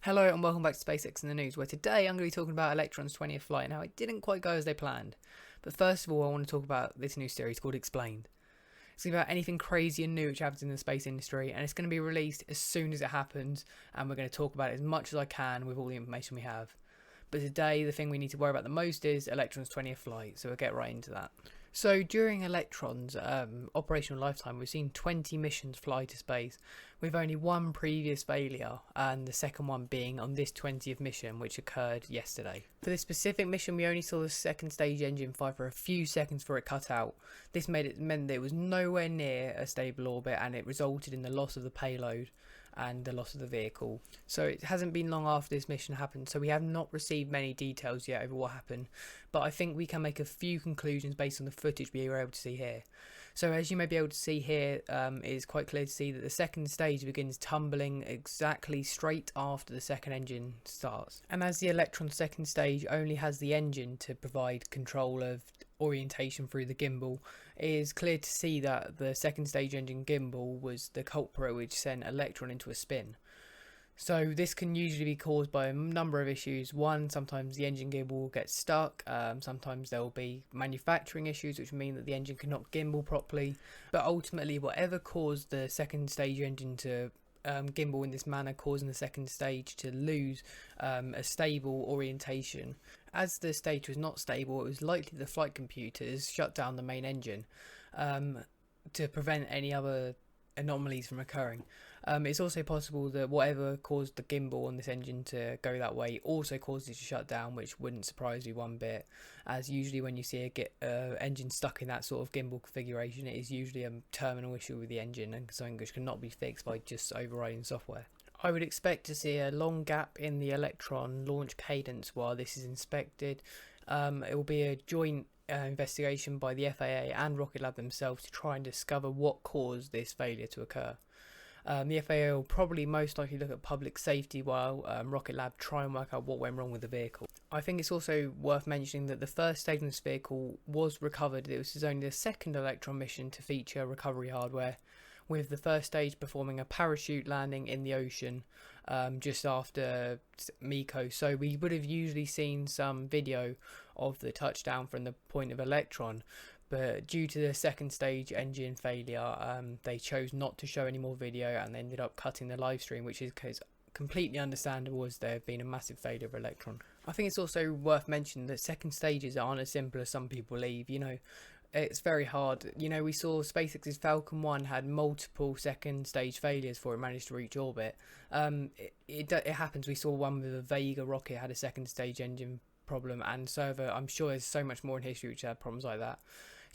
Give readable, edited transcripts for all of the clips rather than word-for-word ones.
Hello and welcome back to SpaceX in the News, where today I'm going to be talking about Electron's 20th flight. Now, it didn't quite go as they planned, but first of all, I want to talk about this new series called Explained. It's about anything crazy and new which happens in the space industry, and it's going to be released as soon as it happens, and we're going to talk about it as much as I can with all the information we have. But today, the thing we need to worry about the most is Electron's 20th flight, so we'll get right into that. So during Electron's operational lifetime, we've seen 20 missions fly to space, with only one previous failure, and the second one being on this 20th mission, which occurred yesterday. For this specific mission, we only saw the second stage engine fire for a few seconds before it cut out. This meant that it was nowhere near a stable orbit, and it resulted in the loss of the payload and the loss of the vehicle. So it hasn't been long after this mission happened, so we have not received many details yet over what happened, but I think we can make a few conclusions based on the footage we were able to see here. So as you may be able to see here, it is quite clear to see that the second stage begins tumbling exactly straight after the second engine starts. And as the Electron second stage only has the engine to provide control of orientation through the gimbal, it is clear to see that the second stage engine gimbal was the culprit which sent Electron into a spin. So this can usually be caused by a number of issues. One, sometimes the engine gimbal will get stuck. Sometimes there will be manufacturing issues which mean that the engine cannot gimbal properly. But ultimately, whatever caused the second stage engine to gimbal in this manner, causing the second stage to lose a stable orientation. As the stage was not stable, it was likely the flight computers shut down the main engine to prevent any other anomalies from occurring. It's also possible that whatever caused the gimbal on this engine to go that way also caused it to shut down, which wouldn't surprise me one bit, as usually when you see a engine stuck in that sort of gimbal configuration, it is usually a terminal issue with the engine and something which cannot be fixed by just overriding software. I would expect to see a long gap in the Electron launch cadence while this is inspected. It will be a joint investigation by the FAA and Rocket Lab themselves to try and discover what caused this failure to occur. The FAA will probably most likely look at public safety while Rocket Lab try and work out what went wrong with the vehicle. I think it's also worth mentioning that the first stage of this vehicle was recovered. This is only the second Electron mission to feature recovery hardware, with the first stage performing a parachute landing in the ocean just after MECO. So we would have usually seen some video of the touchdown from the point of Electron, but due to the second stage engine failure, they chose not to show any more video and they ended up cutting the live stream, which is completely understandable as there have been a massive failure of Electron. I think it's also worth mentioning that second stages aren't as simple as some people believe. It's very hard. We saw SpaceX's Falcon 1 had multiple second stage failures before it managed to reach orbit. It happens. We saw one with a Vega rocket had a second stage engine problem, and I'm sure there's so much more in history which had problems like that.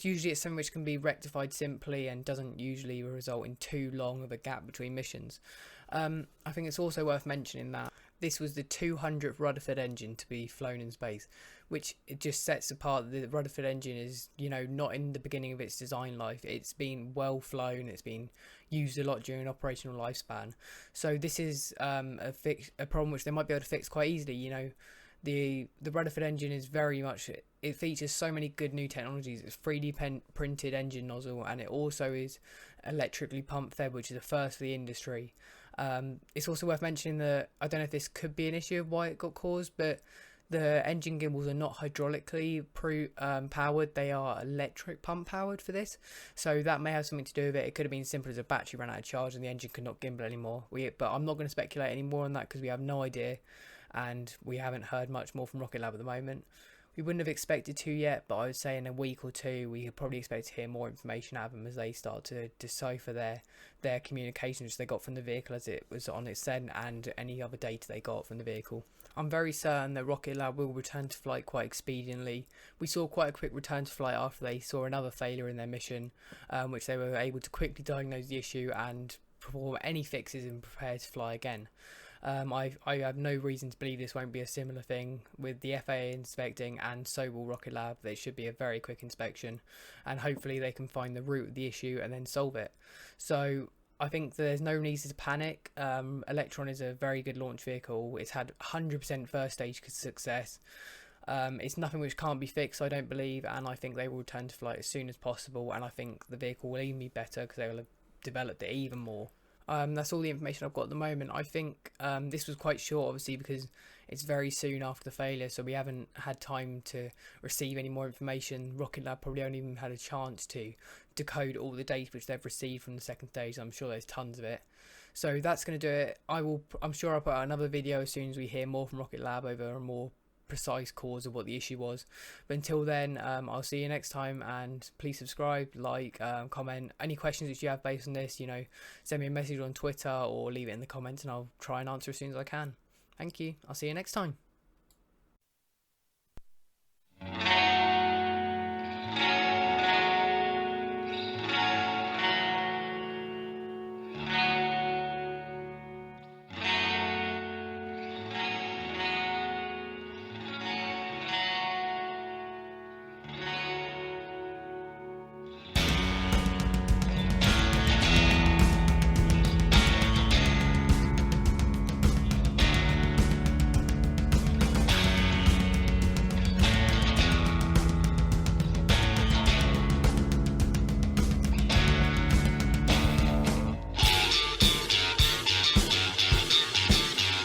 Usually it's something which can be rectified simply and doesn't usually result in too long of a gap between missions. I think it's also worth mentioning that this was the 200th Rutherford engine to be flown in space, which it just sets apart. The Rutherford engine is, not in the beginning of its design life. It's been well flown. It's been used a lot during operational lifespan. So this is a problem which they might be able to fix quite easily. The Rutherford engine is very much, it features so many good new technologies. It's 3D printed engine nozzle, and it also is electrically pump fed, which is a first for the industry. It's also worth mentioning that I don't know if this could be an issue of why it got caused, but the engine gimbals are not hydraulically powered. They are electric pump powered for this, so that may have something to do with it. It could have been simple as a battery ran out of charge and the engine could not gimbal anymore. But I'm not going to speculate any more on that because we have no idea, and we haven't heard much more from Rocket Lab at the moment. We wouldn't have expected to yet, but I would say in a week or two we could probably expect to hear more information out of them as they start to decipher their communications which they got from the vehicle as it was on its send, and any other data they got from the vehicle. I'm very certain that Rocket Lab will return to flight quite expediently. We saw quite a quick return to flight after they saw another failure in their mission, which they were able to quickly diagnose the issue and perform any fixes and prepare to fly again. I have no reason to believe this won't be a similar thing with the FAA inspecting, and so will Rocket Lab. They should be a very quick inspection, and hopefully they can find the root of the issue and then solve it. So I think there's no reason to panic. Electron is a very good launch vehicle. It's had 100% first stage success. It's nothing which can't be fixed, I don't believe, and I think they will return to flight as soon as possible, and I think the vehicle will even be better because they will have developed it even more. That's all the information I've got at the moment. I think this was quite short, obviously, because it's very soon after the failure, so we haven't had time to receive any more information. Rocket Lab probably only even had a chance to decode all the data which they've received from the second stage. I'm sure there's tons of it. So that's going to do it. I'm sure I'll put out another video as soon as we hear more from Rocket Lab over a more precise cause of what the issue was. But until then, I'll see you next time, and please subscribe, like, comment. Any questions that you have based on this, send me a message on Twitter or leave it in the comments, and I'll try and answer as soon as I can. Thank you. I'll see you next time.